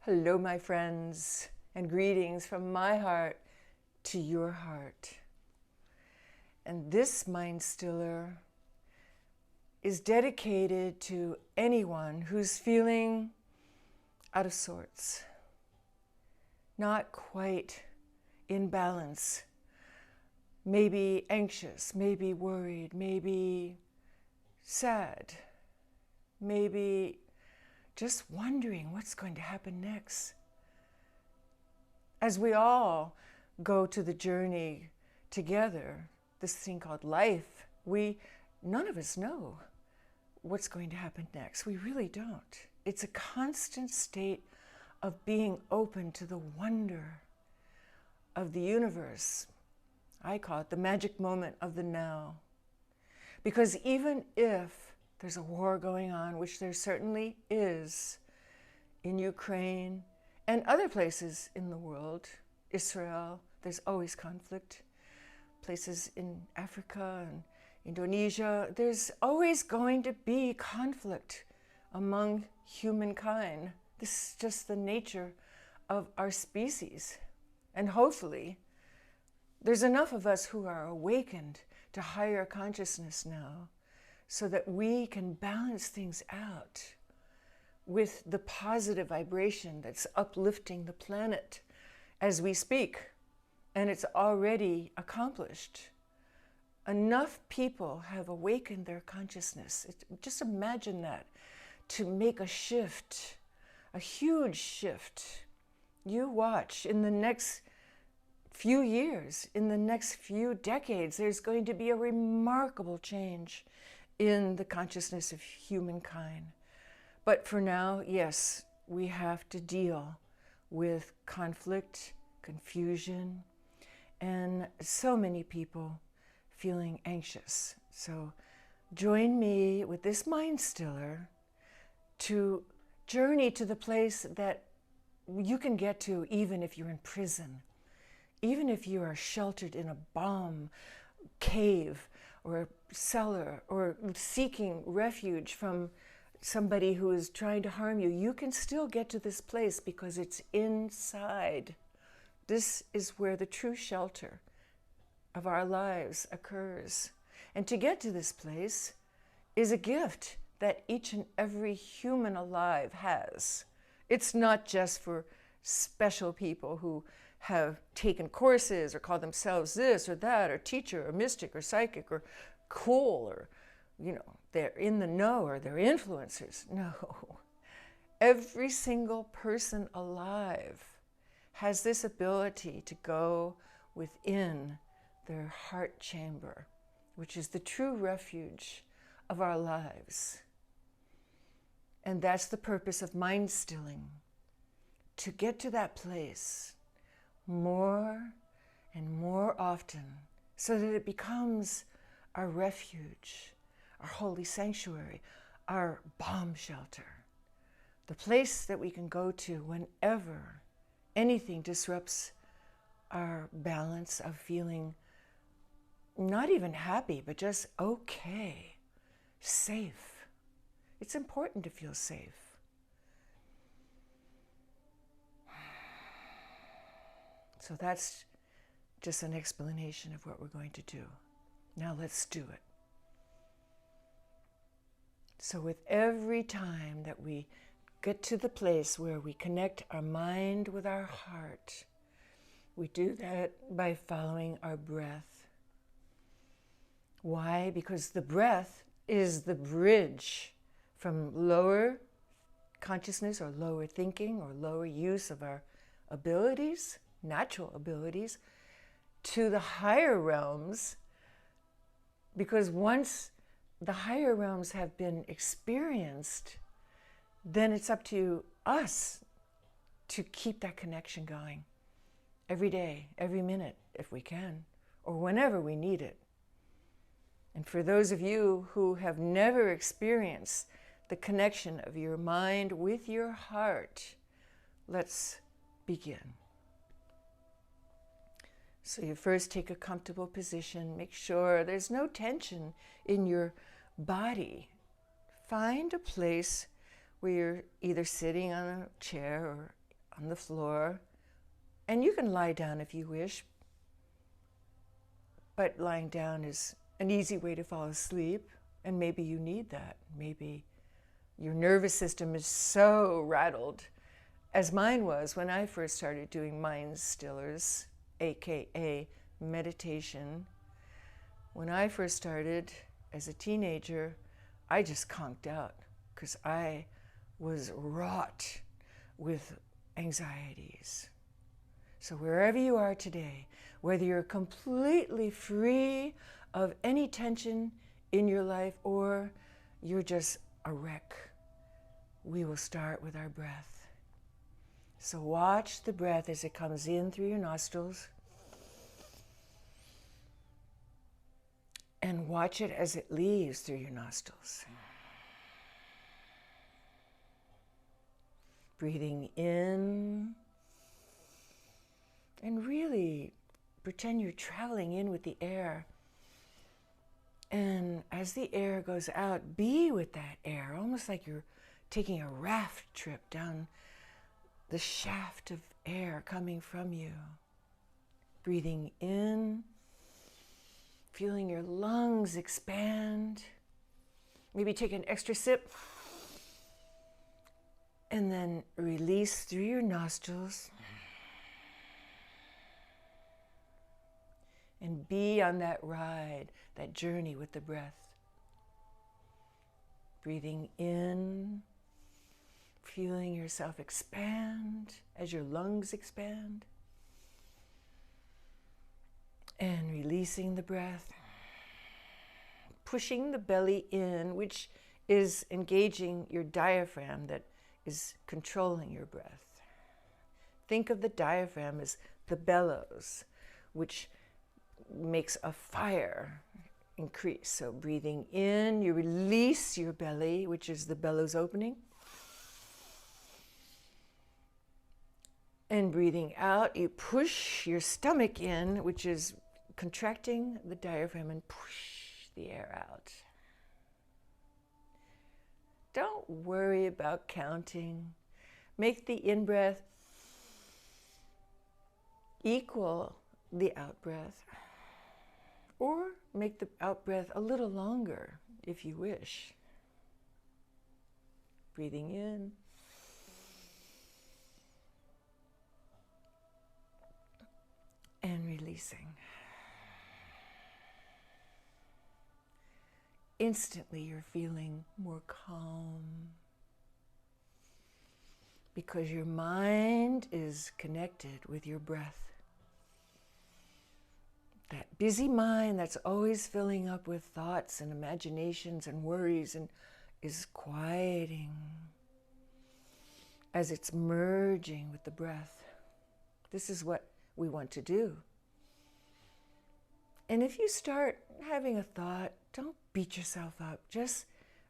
Hello, my friends, and greetings from my heart to your heart. And this Mind Stiller is dedicated to anyone who's feeling out of sorts, not quite in balance, maybe anxious, maybe worried, maybe sad, maybe just wondering what's going to happen next. As we all go to the journey together, this thing called life, none of us know what's going to happen next. We really don't. It's a constant state of being open to the wonder of the universe. I call it the magic moment of the now. Because even if there's a war going on, which there certainly is in Ukraine and other places in the world, Israel, there's always conflict. Places in Africa and Indonesia, there's always going to be conflict among humankind. This is just the nature of our species. And hopefully, there's enough of us who are awakened to higher consciousness now so that we can balance things out with the positive vibration that's uplifting the planet as we speak. And it's already accomplished. Enough people have awakened their consciousness. Just imagine that, to make a shift, a huge shift. You watch in the next few years, in the next few decades, there's going to be a remarkable change in the consciousness of humankind. But for now, yes, we have to deal with conflict, confusion, and so many people feeling anxious. So join me with this Mind Stiller to journey to the place that you can get to even if you're in prison, even if you are sheltered in a bomb cave or a cellar or seeking refuge from somebody who is trying to harm you. You can still get to this place because it's inside. This is where the true shelter of our lives occurs. And to get to this place is a gift that each and every human alive has. It's not just for special people who have taken courses or call themselves this or that, or teacher or mystic or psychic or cool, or they're in the know, or they're influencers. No. Every single person alive has this ability to go within their heart chamber, which is the true refuge of our lives. And that's the purpose of mind stilling, to get to that place more and more often so that it becomes our refuge, our holy sanctuary, our bomb shelter, the place that we can go to whenever anything disrupts our balance of feeling not even happy, but just okay, safe. It's important to feel safe. So that's just an explanation of what we're going to do. Now let's do it. So with every time that we get to the place where we connect our mind with our heart, we do that by following our breath. Why? Because the breath is the bridge from lower consciousness or lower thinking or lower use of our abilities, natural abilities, to the higher realms. Because once the higher realms have been experienced, then it's up to us to keep that connection going every day, every minute, if we can, or whenever we need it. And for those of you who have never experienced the connection of your mind with your heart, let's begin. So you first take a comfortable position. Make sure there's no tension in your body. Find a place where you're either sitting on a chair or on the floor. And you can lie down if you wish, but lying down is an easy way to fall asleep, and maybe you need that. Maybe your nervous system is so rattled, as mine was when I first started doing MindStillers, aka meditation. When I first started as a teenager, I just conked out because I was wrought with anxieties. So wherever you are today, whether you're completely free of any tension in your life or you're just a wreck, we will start with our breath. So watch the breath as it comes in through your nostrils, and watch it as it leaves through your nostrils. Breathing in, and really pretend you're traveling in with the air. And as the air goes out, be with that air, almost like you're taking a raft trip down the shaft of air coming from you. Breathing in, feeling your lungs expand. Maybe take an extra sip. And then release through your nostrils. And be on that ride, that journey with the breath. Breathing in, feeling yourself expand as your lungs expand. And releasing the breath. Pushing the belly in, which is engaging your diaphragm that is controlling your breath. Think of the diaphragm as the bellows, which makes a fire increase. So breathing in, you release your belly, which is the bellows opening. And breathing out, you push your stomach in, which is contracting the diaphragm, and push the air out. Don't worry about counting. Make the in-breath equal the out-breath, or make the out-breath a little longer if you wish. Breathing in. And releasing. Instantly you're feeling more calm because your mind is connected with your breath. That busy mind that's always filling up with thoughts and imaginations and worries and is quieting as it's merging with the breath. This is what we want to do. And if you start having a thought, don't beat yourself up. Just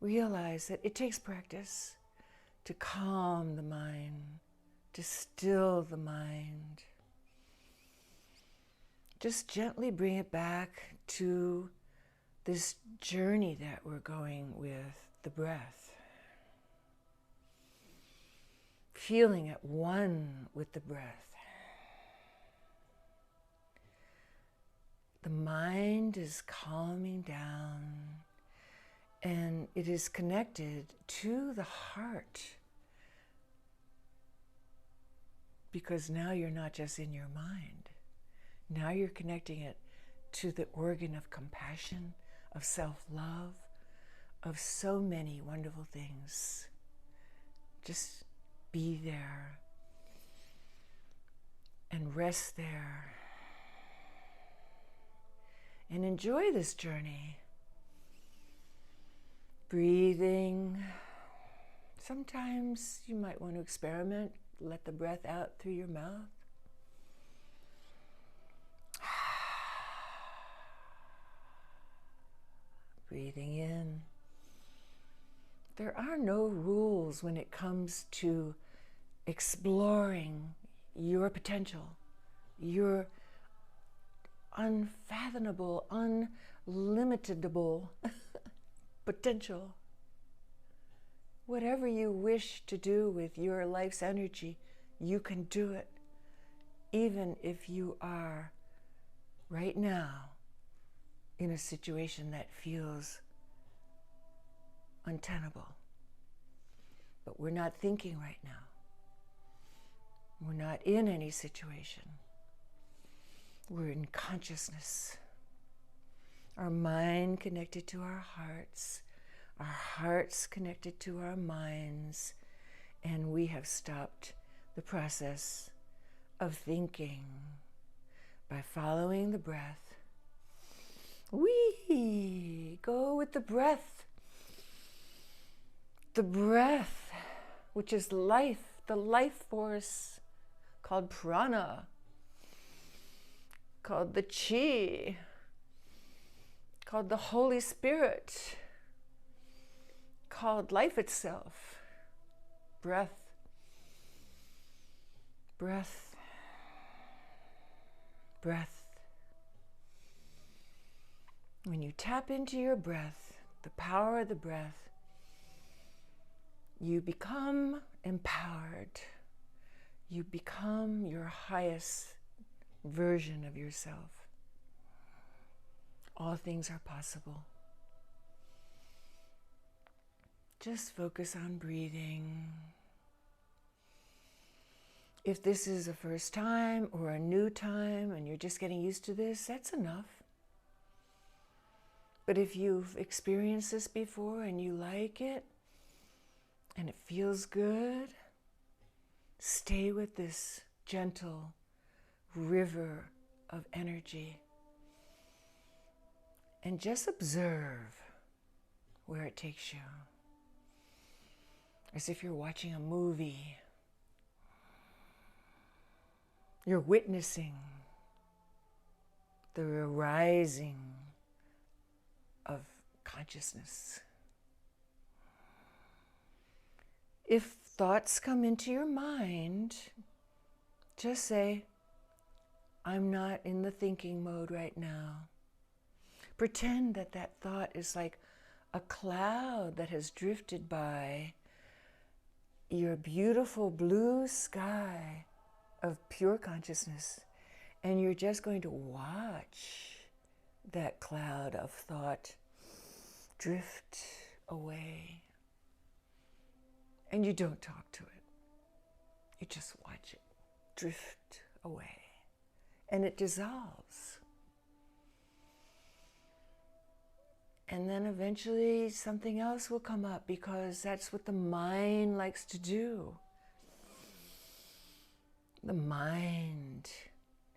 realize that it takes practice to calm the mind, to still the mind. Just gently bring it back to this journey that we're going with the breath. Feeling at one with the breath. The mind is calming down, and it is connected to the heart, because now you're not just in your mind. Now you're connecting it to the organ of compassion, of self-love, of so many wonderful things. Just be there and rest there. And enjoy this journey. Breathing. Sometimes you might want to experiment. Let the breath out through your mouth. Breathing in. There are no rules when it comes to exploring your potential, your unfathomable, unlimitable potential. Whatever you wish to do with your life's energy, You can do it, even if you are right now in a situation that feels untenable. But we're not thinking right now. We're not in any situation. We're in consciousness. Our mind connected to our hearts connected to our minds, and we have stopped the process of thinking by following the breath. We go with the breath. The breath, which is life, the life force called prana, called the chi, called the Holy Spirit, called life itself. Breath, breath, breath. When you tap into your breath, the power of the breath, you become empowered. You become your highest version of yourself. All things are possible. Just focus on breathing. If this is a first time or a new time and you're just getting used to this, that's enough. But if you've experienced this before and you like it and it feels good, stay with this gentle river of energy and just observe where it takes you. As if you're watching a movie. You're witnessing the arising of consciousness. If thoughts come into your mind, just say, I'm not in the thinking mode right now. Pretend that that thought is like a cloud that has drifted by your beautiful blue sky of pure consciousness, and you're just going to watch that cloud of thought drift away. And you don't talk to it. You just watch it drift away. And it dissolves. And then eventually something else will come up, because that's what the mind likes to do. The mind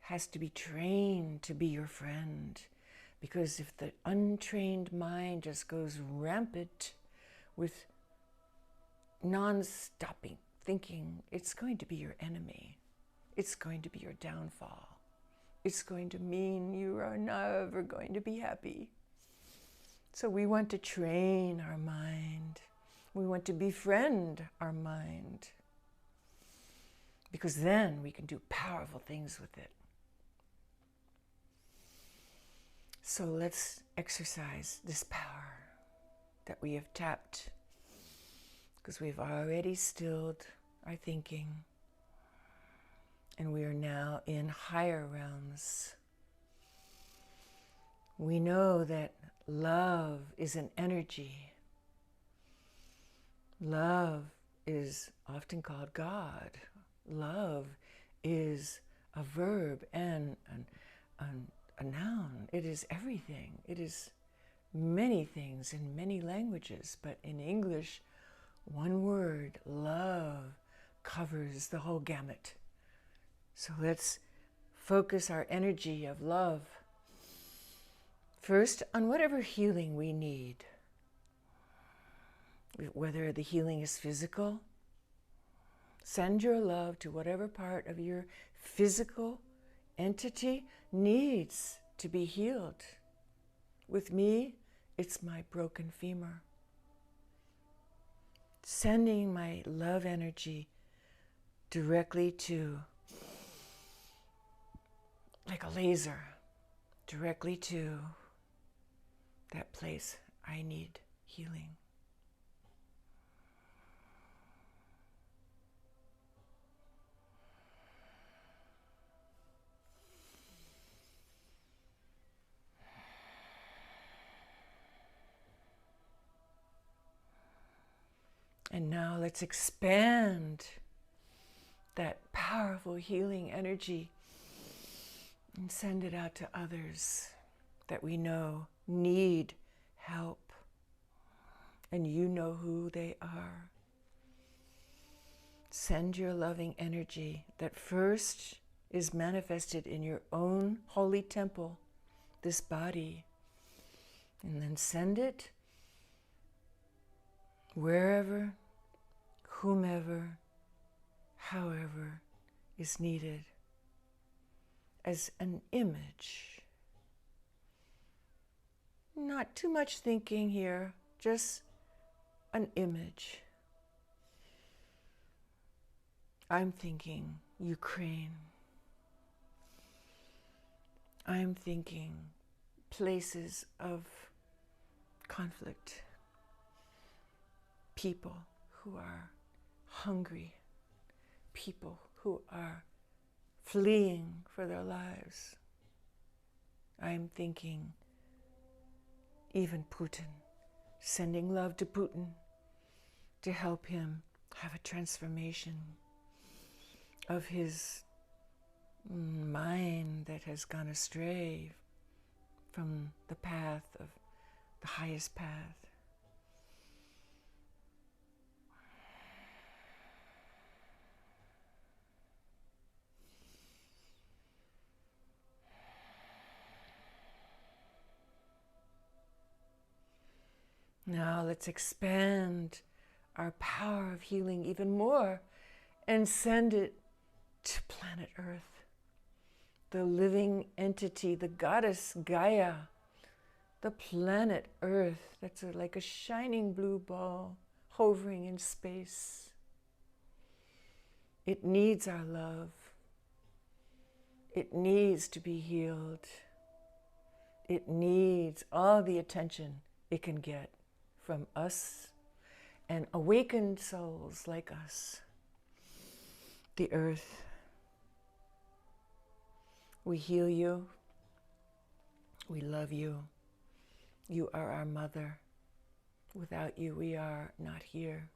has to be trained to be your friend, because if the untrained mind just goes rampant with non-stopping thinking, it's going to be your enemy. It's going to be your downfall. It's going to mean you are never going to be happy. So we want to train our mind. We want to befriend our mind, because then we can do powerful things with it. So let's exercise this power that we have tapped, because we've already stilled our thinking, and we are now in higher realms. We know that love is an energy. Love is often called God. Love is a verb and a noun. It is everything. It is many things in many languages, but in English, one word, love, covers the whole gamut. So let's focus our energy of love first on whatever healing we need. Whether the healing is physical, send your love to whatever part of your physical entity needs to be healed. With me, it's my broken femur. Sending my love energy directly to, like a laser, directly to that place I need healing. And now let's expand that powerful healing energy and send it out to others that we know need help. And you know who they are. Send your loving energy that first is manifested in your own holy temple, this body, and then send it wherever, whomever, however is needed, as an image. Not too much thinking here, just an image. I'm thinking Ukraine. I'm thinking places of conflict, people who are hungry, people who are fleeing for their lives. I'm thinking even Putin, sending love to Putin to help him have a transformation of his mind that has gone astray from the path of the highest path. Now let's expand our power of healing even more and send it to planet Earth, the living entity, the goddess Gaia, the planet Earth that's like a shining blue ball hovering in space. It needs our love. It needs to be healed. It needs all the attention it can get from us and awakened souls like us. The Earth. We heal you. We love you. You are our mother. Without you, we are not here.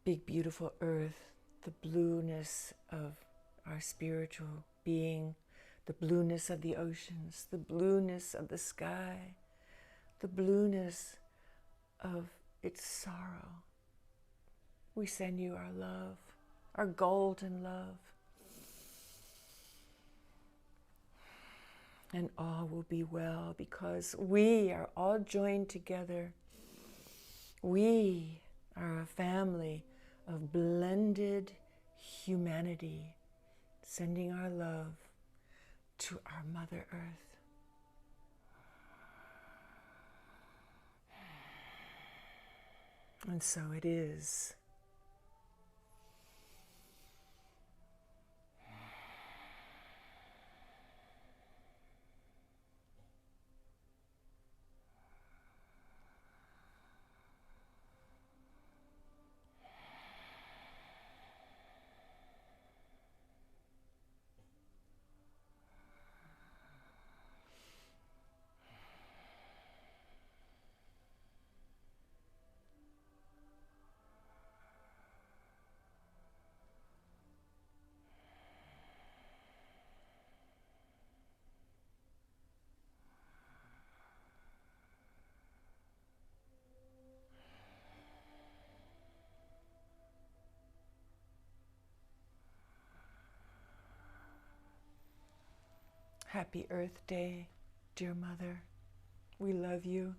Big, beautiful Earth, the blueness of our spiritual being, the blueness of the oceans, the blueness of the sky, the blueness of its sorrow. We send you our love, our golden love. And all will be well because we are all joined together. We are a family of blended humanity, sending our love to our Mother Earth. And so it is. Happy Earth Day, dear Mother. We love you.